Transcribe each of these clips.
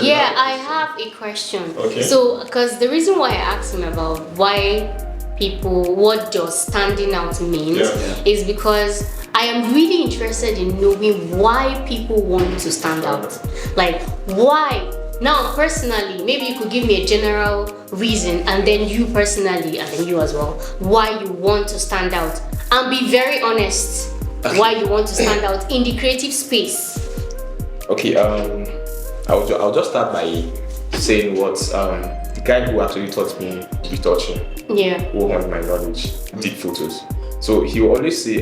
Yeah, I have a question. Okay. So, because the reason why I asked him about why people, what does standing out means, is because I am really interested in knowing why people want to stand out. Like, why? Now, personally, maybe you could give me a general reason, and then you personally, and then you as well, why you want to stand out. And be very honest, why you want to stand out in the creative space. Okay, I'll just start by saying what the guy who actually taught me retouching, who won my knowledge, did photos. So he will always say,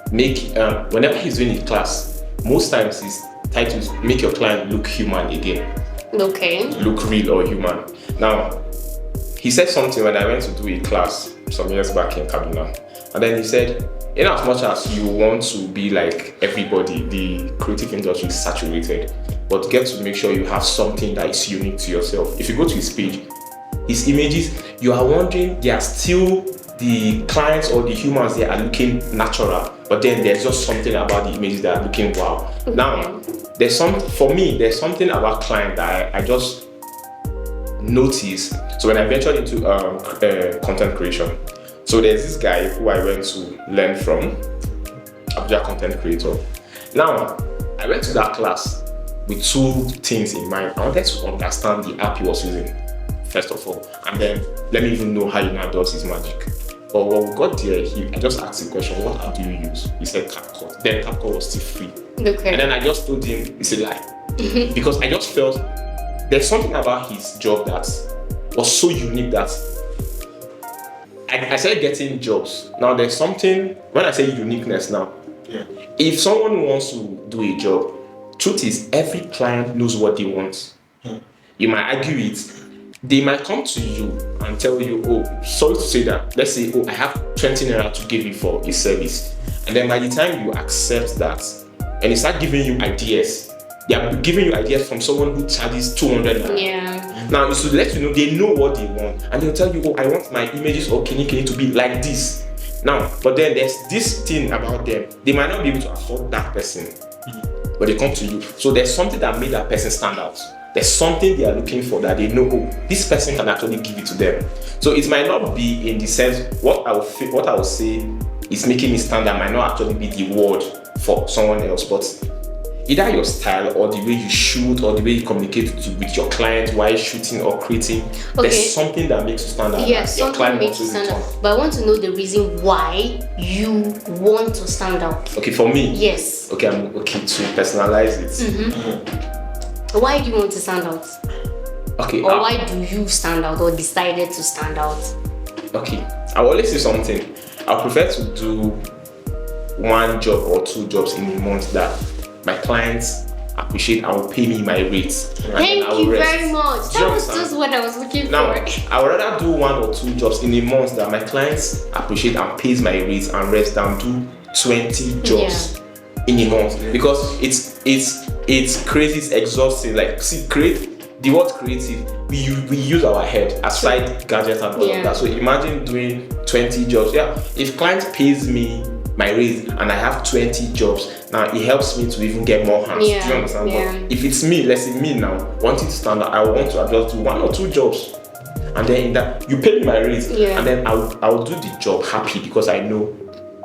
whenever he's doing a class, most times his titles make your client look human again. Okay. Look real or human. Now, he said something when I went to do a class some years back in Kaduna, and then he said, in as much as you want to be like everybody, the creative industry is saturated, but get to make sure you have something that is unique to yourself. If you go to his page, his images, you are wondering, they are still the clients or the humans, they are looking natural, but then there's just something about the images that are looking wow. Now, there's something about client that I just noticed. So when I ventured into content creation, so there's this guy who I went to learn from, Abuja content creator. Now, I went to that class with two things in mind. I wanted to understand the app he was using, first of all, and then let me even know how he now does his magic. But when we got there, I just asked the question, what app do you use? He said CapCut. Then CapCut was still free. Okay. And then I just told him, it's a lie. Because I just felt there's something about his job that was so unique that I started getting jobs. Now there's something, when I say uniqueness now, if someone wants to do a job, truth is every client knows what they want. You might argue it. They might come to you and tell you, oh, sorry to say that, let's say, oh, I have 20 naira to give you for a service. And then by the time you accept that, and they start giving you ideas, they are giving you ideas from someone who charges 200 naira. Yeah. Now, it's to let you know they know what they want, and they'll tell you, oh, I want my images or kini to be like this. Now, but then there's this thing about them. They might not be able to afford that person, but they come to you. So there's something that made that person stand out. There's something they are looking for that they know, oh, this person can actually give it to them. So it might not be in the sense, what I will say is making me stand out might not actually be the word for someone else, but either your style or the way you shoot or the way you communicate with your client while shooting or creating, there's something that makes you stand out. Yes, something makes you stand out. But I want to know the reason why you want to stand out. Okay, for me. Yes. Okay, I'm okay to personalize it. Why do you want to stand out? Okay. Or why do you stand out or decided to stand out? Okay, I will always say something. I prefer to do one job or two jobs in a month that my clients appreciate and will pay me my rates. Thank you very much. That was just what I was looking for. Now, I would rather do one or two jobs in a month that my clients appreciate and pays my rates and rest than do 20 jobs in a month, because it's crazy, it's exhausting. Like, see, the word creative, we use our head aside gadgets and all of that. So imagine doing 20 jobs. If client pays me my raise and I have 20 jobs, now it helps me to even get more hands. Do you understand? But if it's me, let's say me now, wanting to stand out, I want to just do one or two jobs, and then in that you pay me my raise, and then I'll do the job happy because I know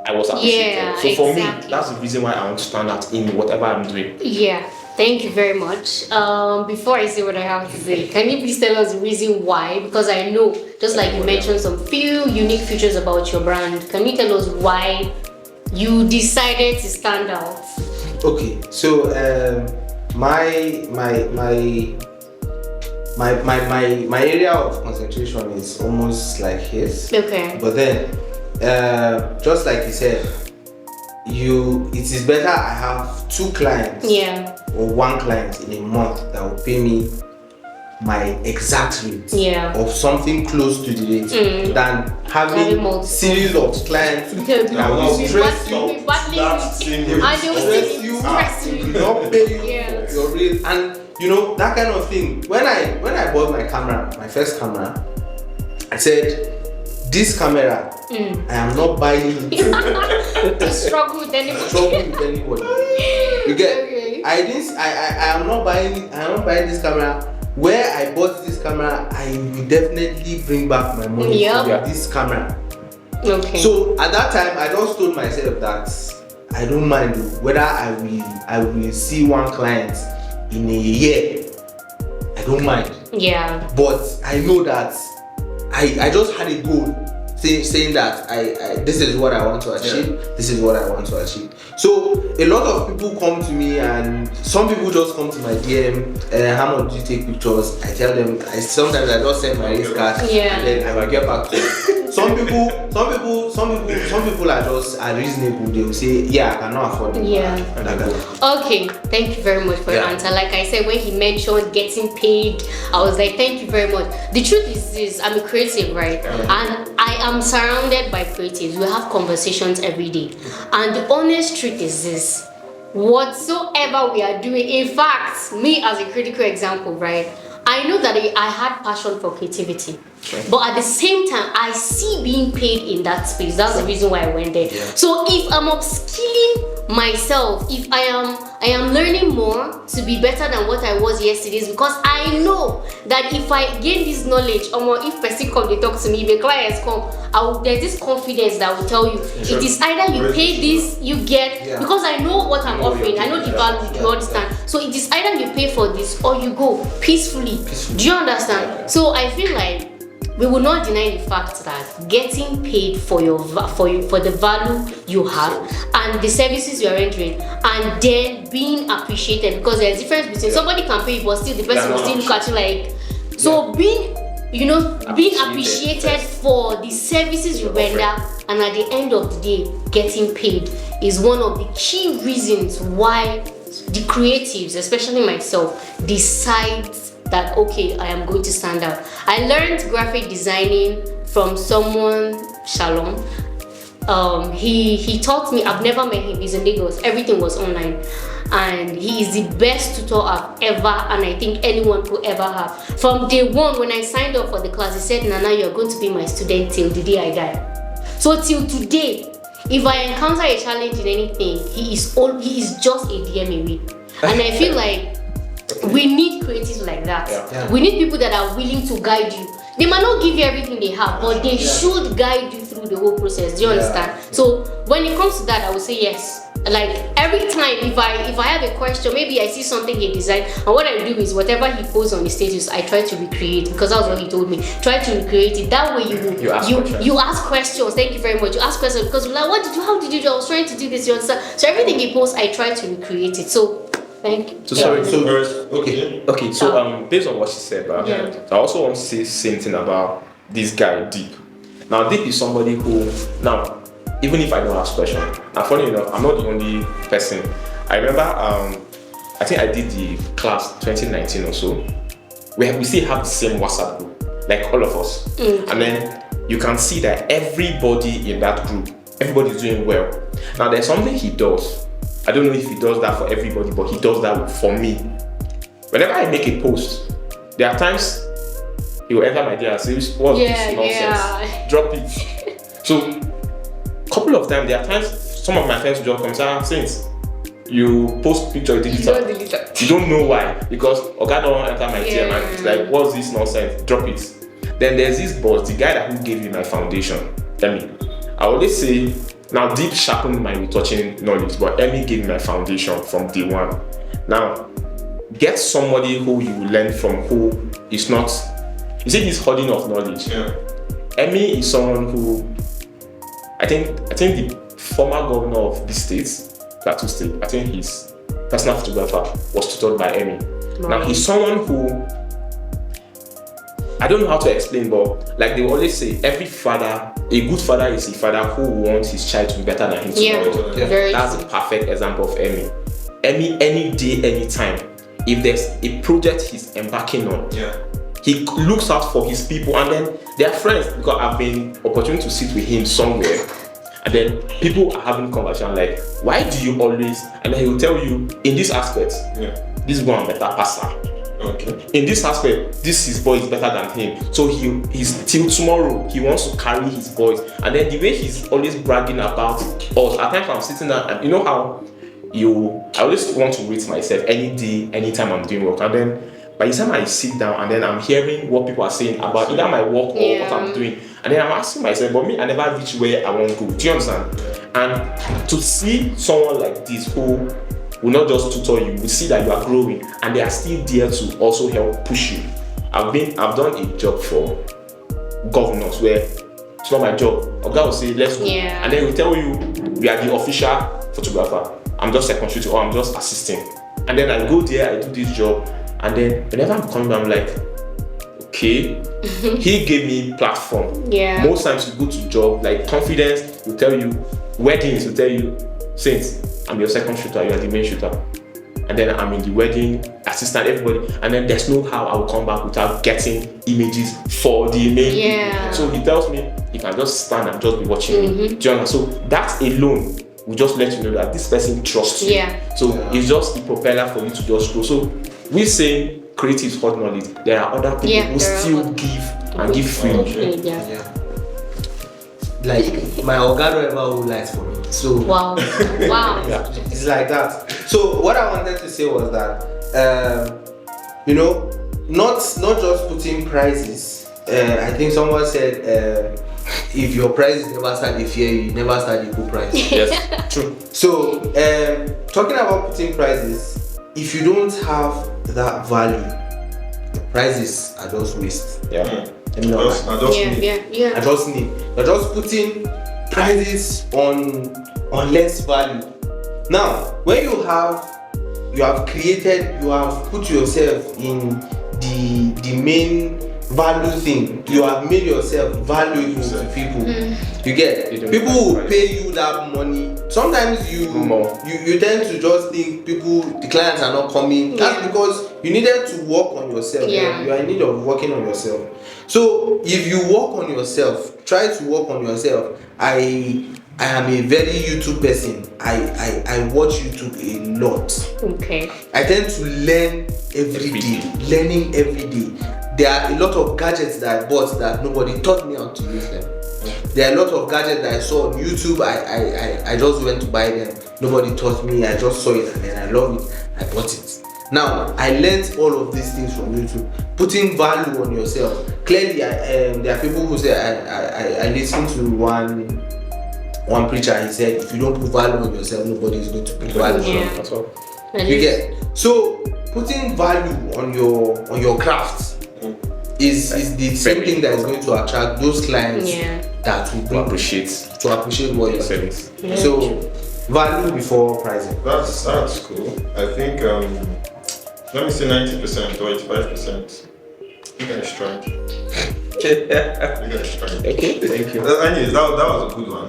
I was appreciated. So for me, that's the reason why I want to stand out in whatever I'm doing. Thank you very much. Before I say what I have to say, can you please tell us the reason why? Because I know, just like you mentioned some few unique features about your brand, can you tell us why you decided to stand out? Okay, so my area of concentration is almost like his. Okay. But then, just like you said, it is better I have two clients or one client in a month that will pay me my exact rate of something close to the rate than having series of clients that will stress you, not pay you your rate, and you know that kind of thing. When I bought my camera, my first camera, I said, this camera, I am not buying it to struggle with anybody. You get? I am not buying this camera. Where I bought this camera, I will definitely bring back my money for this camera. Okay. So at that time, I just told myself that I don't mind whether I will see one client in a year. I don't mind. Yeah. But I know that I just had a goal saying that I this is what I want to achieve. This is what I want to achieve. So a lot of people come to me, and some people just come to my DM. How much do you take pictures? I tell them. Sometimes I just send my risk card, and then I will get back to them. Some people are reasonable. They will say, yeah, I cannot afford it. Yeah. Okay, thank you very much for your answer. Like I said, when he mentioned getting paid, I was like, thank you very much. The truth is this, I'm a creative, right? And I am surrounded by creatives. We have conversations every day. And the honest truth is this, whatsoever we are doing, in fact, me as a critical example, right? I know that I had passion for creativity, but at the same time, I see being paid in that space. That's the reason why I went there. So if I'm upskilling myself, if I am learning more to be better than what I was yesterday, because I know that if I gain this knowledge, or if person come to talk to me, if a client come, there's this confidence that will tell you, it is either you pay this, you get, because I know what I'm offering, I know the value, you understand? So it is either you pay for this or you go peacefully. Do you understand? So I feel like we will not deny the fact that getting paid for the value you have and the services you are rendering, and then being appreciated, because there's a difference between somebody can pay you, but still the person will still look at you like. So being appreciated for the services you render, and at the end of the day getting paid, is one of the key reasons why the creatives, especially myself, decide that okay, I am going to stand out. I learned graphic designing from someone, Shalom. He taught me. I've never met him. He's in Lagos. Everything was online, and he is the best tutor I've ever, and I think anyone could ever have. From day one, when I signed up for the class, he said, "Nana, you're going to be my student till the day I die." So till today, if I encounter a challenge in anything, he is just a DM away, and I feel like we need creatives like that. We need people that are willing to guide you. They might not give you everything they have, but they should guide you through the whole process. Do you understand? So when it comes to that, I would say yes. Like every time, if I have a question, maybe I see something he designed, and what I do is whatever he posts on the status, I try to recreate, because that's what he told me. Try to recreate it. That way you ask questions. Thank you very much. You ask questions because you're like, how did you do? I was trying to do this. You understand? So everything he posts, I try to recreate it. So thank you. So based on what she said, I also want to say the same thing about this guy, Deep. Now, Deep is somebody who, now, even if I don't ask questions, now funny enough, I'm not the only person. I remember, I think I did the class 2019 or so, where we still have the same WhatsApp group, like all of us. And then you can see that everybody in that group, everybody's doing well. Now, there's something he does. I don't know if he does that for everybody, but he does that for me. Whenever I make a post, there are times he will enter my DM and say, what's this nonsense? Drop it. So, a couple of times, there are times some of my friends will just come and say, since you post picture, you delete it. You don't know why, because Oga don't enter my DM and it's like, what's this nonsense? Drop it. Then there's this boss, the guy who gave me my foundation, Emmy. I always say, now Deep sharpened my retouching knowledge, but Emmy gave me my foundation from day one. Now, get somebody who you learn from, who is not, you see this hoarding of knowledge. Emmy is someone who, I think the former governor of the state, Plateau State, I think his personal photographer was tutored by Emmy. Now he's someone who, I don't know how to explain, but like they will always say, every father, a good father is a father who wants his child to be better than him tomorrow. That's a perfect example of Emmy. Emmy, any day, anytime, if there's a project he's embarking on, he looks out for his people, and then their friends, because I've been opportunity to sit with him somewhere, and then people are having conversation like, why do you always, and then he will tell you, in this aspect, this one better passer. In this aspect, his boy is better than him. So he's till tomorrow, he wants to carry his boys. And then the way he's always bragging about us, at times I'm sitting there, and you know how I always want to rate myself any day, anytime I'm doing work, and then by the time I sit down and then I'm hearing what people are saying about either my work or what I'm doing, and then I'm asking myself, but me, I never reach where I want to go. Do you understand? And to see someone like this who will not just tutor you, will see that you are growing and they are still there to also help push you. I've done a job for governors where it's not my job. A guy will say, let's go. And then he'll tell you, we are the official photographer. I'm just second shooting or I'm just assisting. And then I go there, I do this job, and then whenever I'm coming back, I'm like, okay, he gave me platform. Most times you go to job, like confidence will tell you, weddings will tell you, since I'm your second shooter, you are the main shooter. And then I'm in the wedding, assistant, everybody. And then there's no how I will come back without getting images for the main. So he tells me, he can just stand and just be watching me. Do you understand? So that alone will just let you know that this person trusts you. So it's just the propeller for you to just grow. So we say creative is hot knowledge. There are other people who still give and give freely. Like my organo ever who lies for me. So wow. It's like that. So what I wanted to say was that not just putting prices. I think someone said if your price never start the fear, you never start the good price. Yes, true. So talking about putting prices, if you don't have that value, the prices are just waste. I just need. You're just putting prices on less value. Now, when you have put yourself in the main value thing, you have made yourself valuable to people. You get people will pay you that money. Sometimes you tend to just think the clients are not coming. That's because you needed to work on yourself. You are in need of working on yourself. So if you work on yourself, try to work on yourself. I am a very YouTube person. I watch YouTube a lot. Okay. I tend to learn every day. Learning every day. There are a lot of gadgets that I bought that nobody taught me how to use them. There are a lot of gadgets that I saw on YouTube. I just went to buy them. Nobody taught me. I just saw it and then I love it. I bought it. Now I learned all of these things from YouTube. Putting value on yourself. Clearly, there are people who say I listened to one preacher. He said, if you don't put value on yourself, nobody is going to put value on you. That's all. You get. So putting value on your craft is the same thing that is going to attract those clients that will appreciate what you're selling. So value before pricing. That's cool. I think let me say 90% or 85%. You guys tried. Okay, thank you. Anyways, that was a good one.